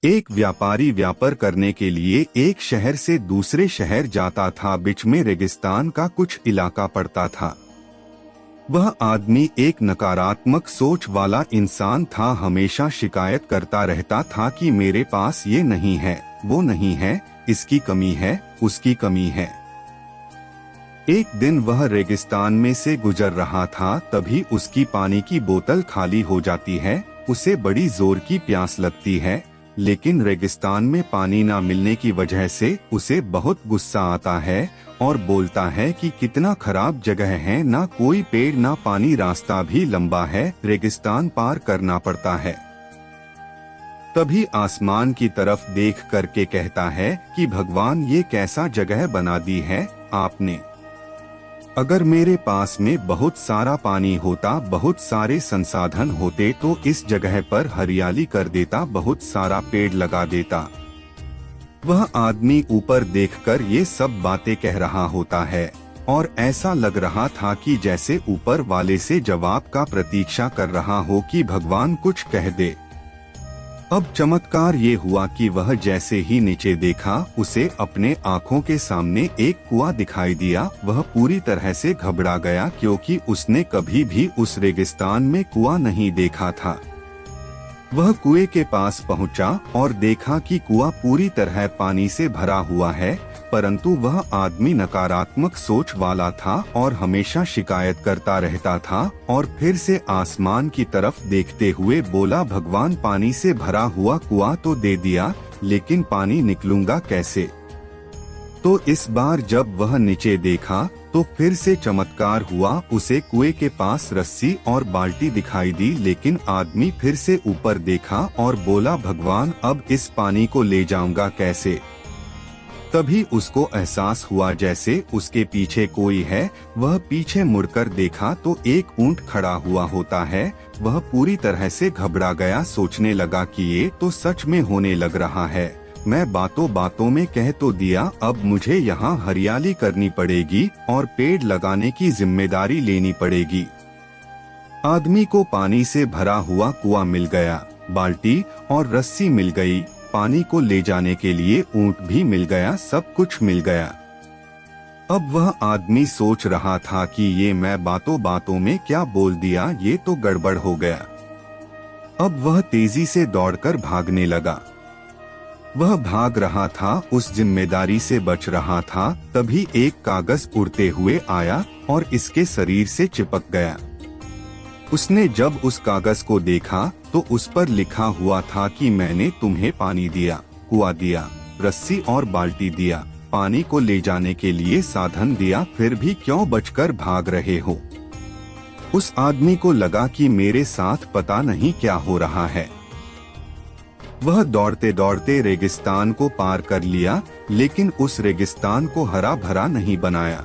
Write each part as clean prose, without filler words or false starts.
एक व्यापारी व्यापार करने के लिए एक शहर से दूसरे शहर जाता था। बीच में रेगिस्तान का कुछ इलाका पड़ता था। वह आदमी एक नकारात्मक सोच वाला इंसान था। हमेशा शिकायत करता रहता था कि मेरे पास ये नहीं है, वो नहीं है, इसकी कमी है, उसकी कमी है। एक दिन वह रेगिस्तान में से गुजर रहा था, तभी उसकी पानी की बोतल खाली हो जाती है। उसे बड़ी जोर की प्यास लगती है, लेकिन रेगिस्तान में पानी ना मिलने की वजह से उसे बहुत गुस्सा आता है और बोलता है कि कितना खराब जगह है, ना कोई पेड़ ना पानी, रास्ता भी लंबा है, रेगिस्तान पार करना पड़ता है। तभी आसमान की तरफ देख करके कहता है कि भगवान, ये कैसा जगह बना दी है आपने। अगर मेरे पास में बहुत सारा पानी होता, बहुत सारे संसाधन होते, तो इस जगह पर हरियाली कर देता, बहुत सारा पेड़ लगा देता। वह आदमी ऊपर देखकर ये सब बातें कह रहा होता है और ऐसा लग रहा था कि जैसे ऊपर वाले से जवाब का प्रतीक्षा कर रहा हो कि भगवान कुछ कह दे। अब चमत्कार ये हुआ कि वह जैसे ही नीचे देखा, उसे अपने आँखों के सामने एक कुआं दिखाई दिया। वह पूरी तरह से घबरा गया, क्योंकि उसने कभी भी उस रेगिस्तान में कुआं नहीं देखा था। वह कुएं के पास पहुंचा और देखा कि कुआं पूरी तरह पानी से भरा हुआ है, परंतु वह आदमी नकारात्मक सोच वाला था और हमेशा शिकायत करता रहता था। और फिर से आसमान की तरफ देखते हुए बोला, भगवान, पानी से भरा हुआ कुआं तो दे दिया, लेकिन पानी निकलूंगा कैसे। तो इस बार जब वह नीचे देखा तो फिर से चमत्कार हुआ। उसे कुएं के पास रस्सी और बाल्टी दिखाई दी, लेकिन आदमी फिर से ऊपर देखा और बोला, भगवान, अब इस पानी को ले जाऊंगा कैसे। तभी उसको एहसास हुआ जैसे उसके पीछे कोई है। वह पीछे मुड़कर देखा तो एक ऊंट खड़ा हुआ होता है। वह पूरी तरह से घबरा गया, सोचने लगा कि ये तो सच में होने लग रहा है। मैं बातों बातों में कह तो दिया, अब मुझे यहाँ हरियाली करनी पड़ेगी और पेड़ लगाने की जिम्मेदारी लेनी पड़ेगी। आदमी को पानी से भरा हुआ कुआं मिल गया, बाल्टी और रस्सी मिल गई, पानी को ले जाने के लिए ऊंट भी मिल गया, सब कुछ मिल गया। अब वह आदमी सोच रहा था कि ये मैं बातों बातों में क्या बोल दिया, ये तो गड़बड़ हो गया। अब वह तेजी से दौड़कर भागने लगा। वह भाग रहा था, उस जिम्मेदारी से बच रहा था। तभी एक कागज उड़ते हुए आया और इसके शरीर से चिपक गया। उसने जब उस कागज को देखा तो उस पर लिखा हुआ था कि मैंने तुम्हें पानी दिया, कुआं दिया, रस्सी और बाल्टी दिया, पानी को ले जाने के लिए साधन दिया, फिर भी क्यों बचकर भाग रहे हो। उस आदमी को लगा कि मेरे साथ पता नहीं क्या हो रहा है। वह दौड़ते दौड़ते रेगिस्तान को पार कर लिया, लेकिन उस रेगिस्तान को हरा भरा नहीं बनाया।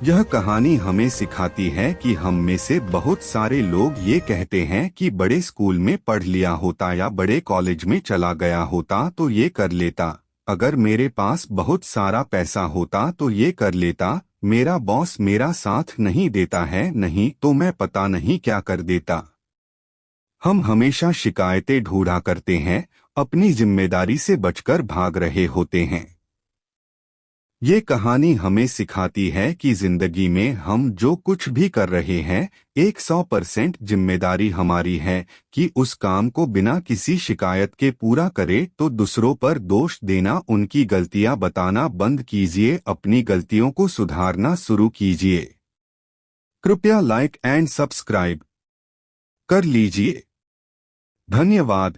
यह कहानी हमें सिखाती है कि हम में से बहुत सारे लोग ये कहते हैं कि बड़े स्कूल में पढ़ लिया होता या बड़े कॉलेज में चला गया होता तो ये कर लेता, अगर मेरे पास बहुत सारा पैसा होता तो ये कर लेता, मेरा बॉस मेरा साथ नहीं देता है, नहीं तो मैं पता नहीं क्या कर देता। हम हमेशा शिकायतें ढूंढा करते हैं, अपनी जिम्मेदारी से बचकर भाग रहे होते हैं। ये कहानी हमें सिखाती है कि जिंदगी में हम जो कुछ भी कर रहे हैं, 100% जिम्मेदारी हमारी है कि उस काम को बिना किसी शिकायत के पूरा करें। तो दूसरों पर दोष देना, उनकी गलतियां बताना बंद कीजिए, अपनी गलतियों को सुधारना शुरू कीजिए। कृपया लाइक एंड सब्सक्राइब कर लीजिए। धन्यवाद।